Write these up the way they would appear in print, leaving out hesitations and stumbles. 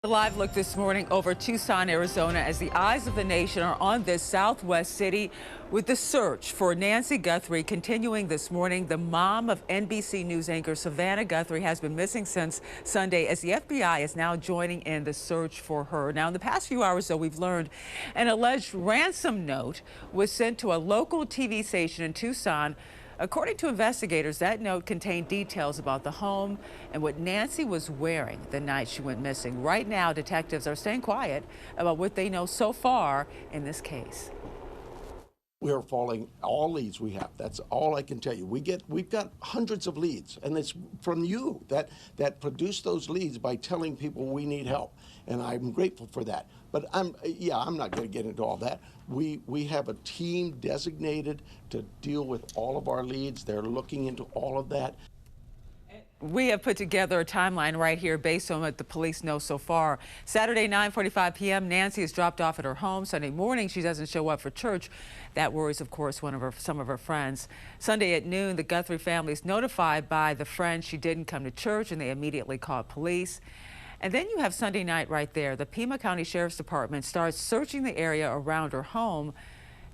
A live look this morning over Tucson, Arizona, as the eyes of the nation are on this southwest city with the search for Nancy Guthrie continuing this morning. The mom of NBC News anchor Savannah Guthrie has been missing since Sunday, as the FBI is now joining in the search for her. Now, in the past few hours, though, we've learned an alleged ransom note was sent to a local TV station in Tucson. According to investigators, that note contained details about the home and what Nancy was wearing the night she went missing. Right now, detectives are staying quiet about what they know so far in this case. We are following all leads we have. That's all I can tell you. We've got hundreds of leads, and it's from you that produce those leads by telling people we need help, and I'm grateful for that. But I'm not going to get into all that. We have a team designated to deal with all of our leads. They're looking into all of that. We have put together a timeline right here based on what the police know so far. Saturday, 9:45 p.m., Nancy is dropped off at her home. Sunday morning, she doesn't show up for church. That worries, of course, some of her friends. Sunday at noon, the Guthrie family is notified by the friend she didn't come to church, and they immediately called police. And then you have Sunday night right there. The Pima County Sheriff's Department starts searching the area around her home.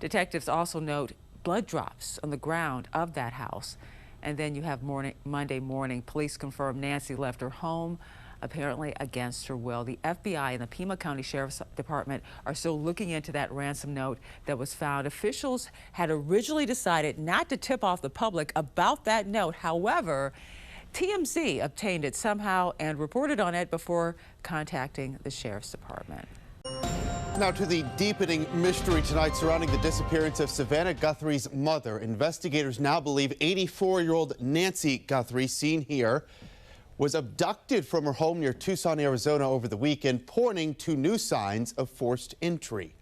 Detectives also note blood drops on the ground of that house. And then you have Monday morning, police confirm Nancy left her home, apparently against her will. The FBI and the Pima County Sheriff's Department are still looking into that ransom note that was found. Officials had originally decided not to tip off the public about that note. However, TMZ obtained it somehow and reported on it before contacting the Sheriff's Department. Now to the deepening mystery tonight surrounding the disappearance of Savannah Guthrie's mother. Investigators now believe 84-year-old Nancy Guthrie, seen here, was abducted from her home near Tucson, Arizona over the weekend, pointing to new signs of forced entry.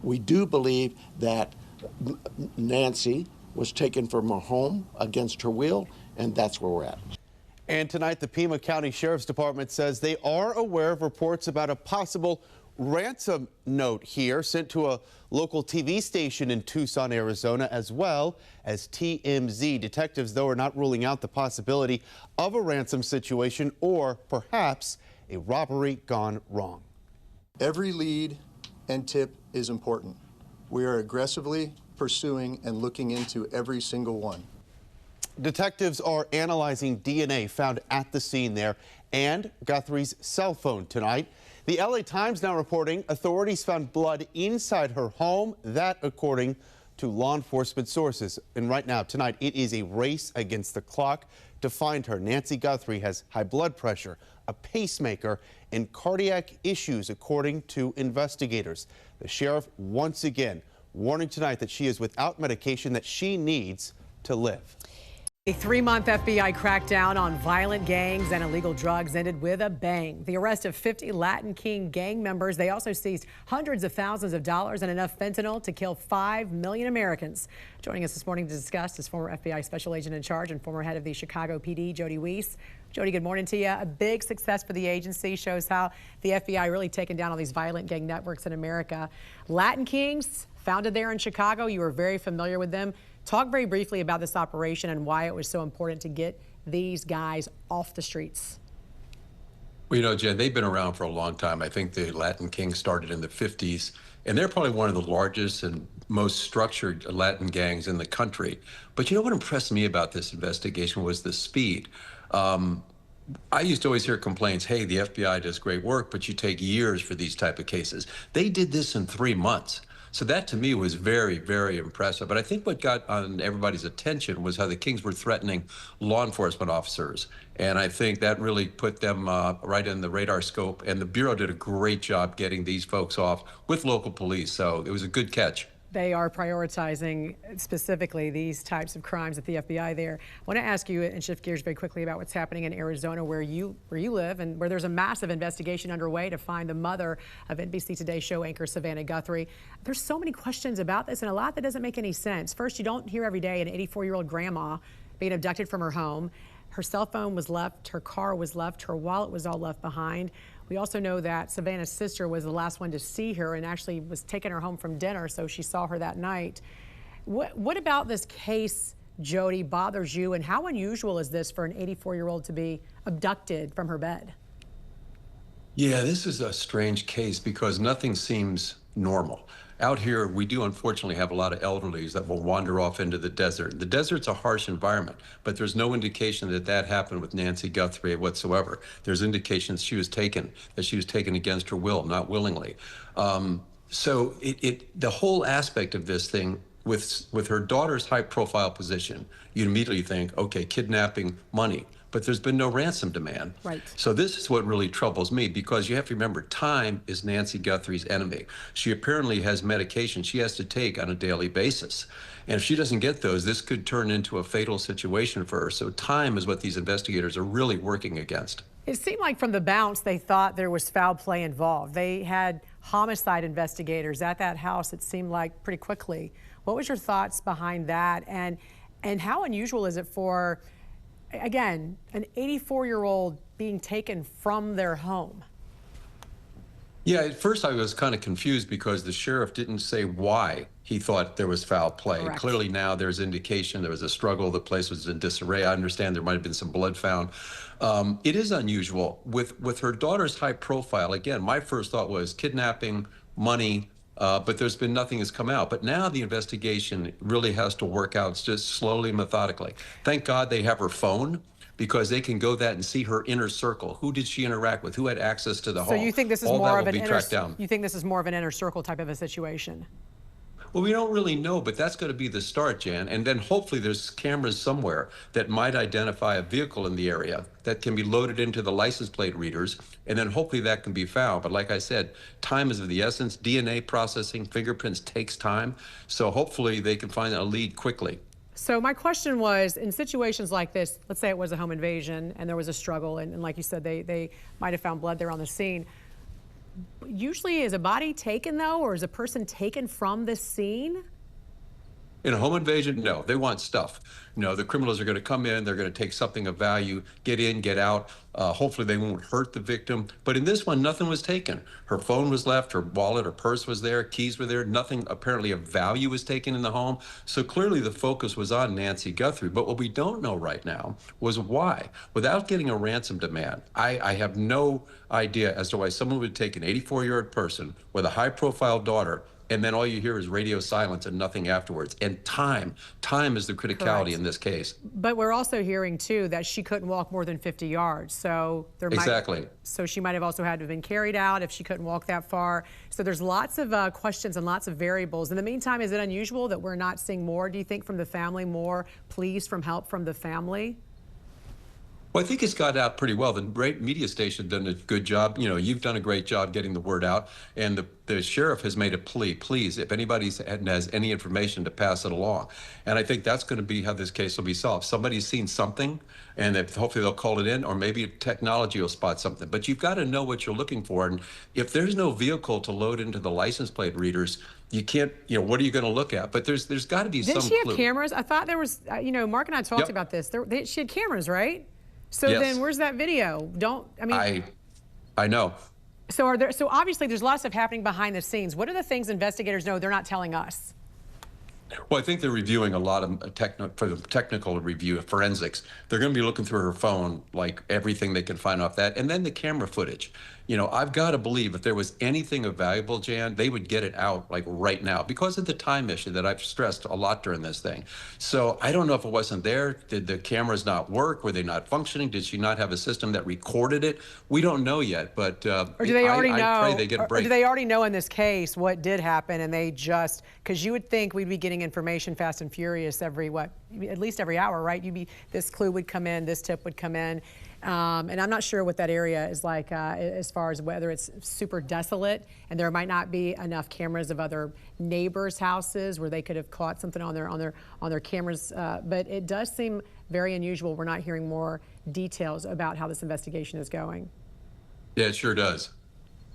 We do believe that Nancy was taken from her home against her will, and that's where we're at. And tonight, the Pima County Sheriff's Department says they are aware of reports about a possible ransom note here sent to a local TV station in Tucson, Arizona, as well as TMZ. Detectives, though, are not ruling out the possibility of a ransom situation or perhaps a robbery gone wrong. Every lead and tip is important. We are aggressively pursuing and looking into every single one. Detectives are analyzing DNA found at the scene there and Guthrie's cell phone tonight. The LA Times now reporting authorities found blood inside her home, that according to law enforcement sources. And right now, tonight, it is a race against the clock to find her. Nancy Guthrie has high blood pressure, a pacemaker, and cardiac issues, according to investigators. The sheriff once again warning tonight that she is without medication that she needs to live. A 3-month FBI crackdown on violent gangs and illegal drugs ended with a bang. The arrest of 50 Latin King gang members. They also seized hundreds of thousands of dollars and enough fentanyl to kill 5 million Americans. Joining us this morning to discuss is former FBI special agent in charge and former head of the Chicago PD, Jody Weiss. Jody, good morning to you. A big success for the agency, shows how the FBI really taken down all these violent gang networks in America. Latin Kings, founded there in Chicago. You were very familiar with them. Talk very briefly about this operation and why it was so important to get these guys off the streets. Well, you know, Jen, they've been around for a long time. I think the Latin Kings started in the 50s, and they're probably one of the largest and most structured Latin gangs in the country. But you know what impressed me about this investigation was the speed. I used to always hear complaints, hey, the FBI does great work, but you take years for these type of cases. They did this in 3 months. So that to me was very, very impressive. But I think what got on everybody's attention was how the Kings were threatening law enforcement officers. And I think that really put them right in the radar scope. And the Bureau did a great job getting these folks off with local police. So it was a good catch. They are prioritizing specifically these types of crimes at the FBI there. I want to ask you and shift gears very quickly about what's happening in Arizona, where you live, and where there's a massive investigation underway to find the mother of NBC Today show anchor Savannah Guthrie. There's so many questions about this and a lot that doesn't make any sense. First, you don't hear every day an 84-year-old grandma being abducted from her home. Her cell phone was left, her car was left, her wallet was all left behind. We also know that Savannah's sister was the last one to see her and actually was taking her home from dinner, so she saw her that night. What about this case, Jody, bothers you, and how unusual is this for an 84-year-old to be abducted from her bed? Yeah, this is a strange case because nothing seems normal. Out here, we do unfortunately have a lot of elderlies that will wander off into the desert. The desert's a harsh environment, but there's no indication that that happened with Nancy Guthrie whatsoever. There's indications that she was taken against her will, not willingly. So the whole aspect of this thing with her daughter's high-profile position, you immediately think, okay, kidnapping, money. But there's been no ransom demand. Right. So this is what really troubles me, because you have to remember, time is Nancy Guthrie's enemy. She apparently has medication she has to take on a daily basis. And if she doesn't get those, this could turn into a fatal situation for her. So time is what these investigators are really working against. It seemed like from the bounce, they thought there was foul play involved. They had homicide investigators at that house, it seemed like, pretty quickly. What was your thoughts behind that? And how unusual is it for, again, an 84-year-old being taken from their home? Yeah, at first I was kind of confused because the sheriff didn't say why he thought there was foul play. Correct. Clearly now there's indication there was a struggle, the place was in disarray. I understand there might have been some blood found. It is unusual. With her daughter's high profile, again, my first thought was kidnapping, money, but there's been nothing has come out. But now the investigation really has to work out just slowly, methodically. Thank God they have her phone, because they can go that and see her inner circle. Who did she interact with? Who had access to the home? So you think this is All more that of will an be tracked down. you think this is more of an inner circle type of a situation? Well, we don't really know, but that's going to be the start, Jan. And then hopefully there's cameras somewhere that might identify a vehicle in the area that can be loaded into the license plate readers, and then hopefully that can be found. But like I said, time is of the essence. DNA processing, fingerprints takes time. So hopefully they can find a lead quickly. So my question was, in situations like this, let's say it was a home invasion and there was a struggle, and like you said, they might have found blood there on the scene. Usually is a body taken, though, or is a person taken from the scene? In a home invasion, no, they want stuff. No, the criminals are going to come in, they're going to take something of value, get in, get out. Hopefully they won't hurt the victim. But in this one, nothing was taken. Her phone was left, her wallet, her purse was there, keys were there. Nothing apparently of value was taken in the home. So clearly the focus was on Nancy Guthrie. But what we don't know right now was why. Without getting a ransom demand, I have no idea as to why someone would take an 84-year-old person with a high-profile daughter, and then all you hear is radio silence and nothing afterwards. And time is the criticality. Correct. In this case. But we're also hearing, too, that she couldn't walk more than 50 yards. So there so she might have also had to have been carried out if she couldn't walk that far. So there's lots of questions and lots of variables. In the meantime, is it unusual that we're not seeing more, do you think, from the family, more pleas from help from the family? Well, I think it's got out pretty well. The great media station done a good job. You know, you've done a great job getting the word out, and the sheriff has made a plea. Please, if anybody has any information, to pass it along. And I think that's going to be how this case will be solved. Somebody's seen something, and hopefully they'll call it in, or maybe technology will spot something. But you've got to know what you're looking for. And if there's no vehicle to load into the license plate readers, you can't, you know, what are you going to look at? But there's got to be some clue. Didn't she have cameras? I thought there was, you know, Mark and I talked about this. She had cameras, right? So then where's that video? I know. So obviously there's lots of happening behind the scenes. What are the things investigators know they're not telling us? Well, I think they're reviewing a lot of for the technical review of forensics. They're going to be looking through her phone, like everything they can find off that, and then the camera footage. You know, I've got to believe if there was anything of valuable, Jan, they would get it out like right now because of the time issue that I've stressed a lot during this thing. So I don't know if it wasn't there. Did the cameras not work? Were they not functioning? Did she not have a system that recorded it? We don't know yet, but or do they already know? I pray they get a break. Or do they already know in this case what did happen, and they just, because you would think we'd be getting information fast and furious every, at least every hour, right? This clue would come in, this tip would come in. And I'm not sure what that area is like as far as whether it's super desolate and there might not be enough cameras of other neighbors' houses where they could have caught something on their cameras. But it does seem very unusual. We're not hearing more details about how this investigation is going. Yeah, it sure does.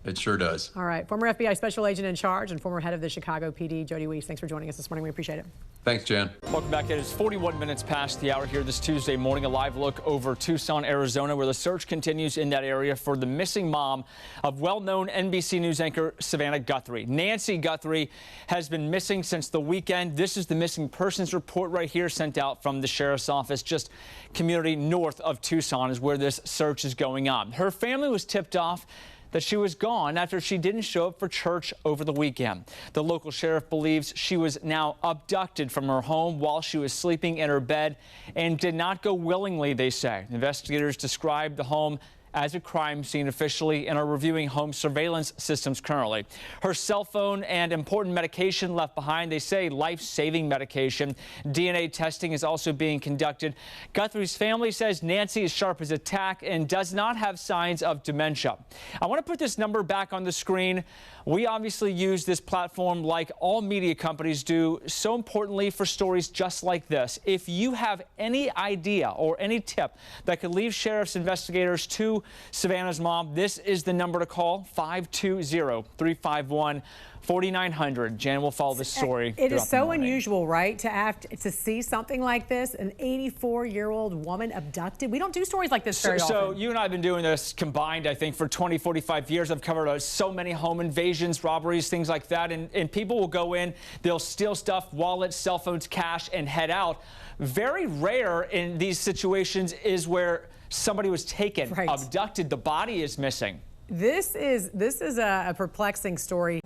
It sure does. All right. Former FBI Special Agent in Charge and former head of the Chicago PD, Jody Weiss, thanks for joining us this morning. We appreciate it. Thanks, Jan. Welcome back. It is 41 minutes past the hour here this Tuesday morning. A live look over Tucson, Arizona, where the search continues in that area for the missing mom of well-known NBC News anchor Savannah Guthrie. Nancy Guthrie has been missing since the weekend. This is the missing persons report right here sent out from the sheriff's office. Just community north of Tucson is where this search is going on. Her family was tipped off that she was gone after she didn't show up for church over the weekend. The local sheriff believes she was now abducted from her home while she was sleeping in her bed and did not go willingly, they say. Investigators described the home as a crime scene officially and are reviewing home surveillance systems currently. Her cell phone and important medication left behind, they say life-saving medication. DNA testing is also being conducted. Guthrie's family says Nancy is sharp as a tack and does not have signs of dementia. I want to put this number back on the screen. We obviously use this platform like all media companies do, so importantly for stories just like this. If you have any idea or any tip that could lead sheriff's investigators to Savannah's mom, this is the number to call, 520-351-4900. Jan will follow this story. It is so unusual, right, to see something like this, an 84-year-old woman abducted. We don't do stories like this very often. So you and I have been doing this combined, I think, for 20, 45 years. I've covered so many home invasions, robberies, things like that, and people will go in, they'll steal stuff, wallets, cell phones, cash, and head out. Very rare in these situations is where somebody was taken, abducted, the body is missing. This is a perplexing story.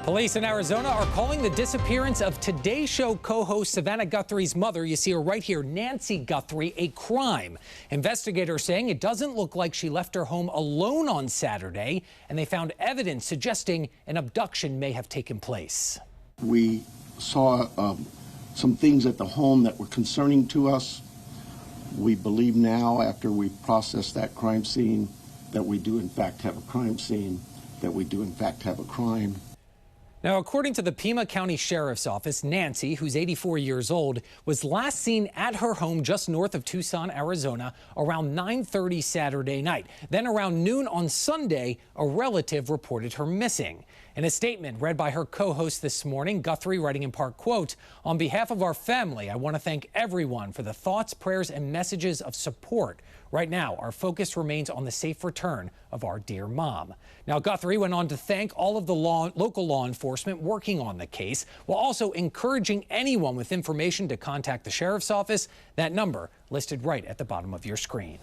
Police in Arizona are calling the disappearance of Today Show co-host Savannah Guthrie's mother, you see her right here, Nancy Guthrie, a crime. Investigators saying it doesn't look like she left her home alone on Saturday, and they found evidence suggesting an abduction may have taken place. We saw some things at the home that were concerning to us. We believe now, after we processed that crime scene, that we do in fact have a crime scene, that we do in fact have a crime. Now, according to the Pima County Sheriff's Office, Nancy, who's 84 years old, was last seen at her home just north of Tucson, Arizona, around 9:30 Saturday night. Then around noon on Sunday, a relative reported her missing. In a statement read by her co-host this morning, Guthrie writing in part, quote, "On behalf of our family, I want to thank everyone for the thoughts, prayers, and messages of support. Right now, our focus remains on the safe return of our dear mom." Now, Guthrie went on to thank all of the local law enforcement working on the case, while also encouraging anyone with information to contact the sheriff's office. That number listed right at the bottom of your screen.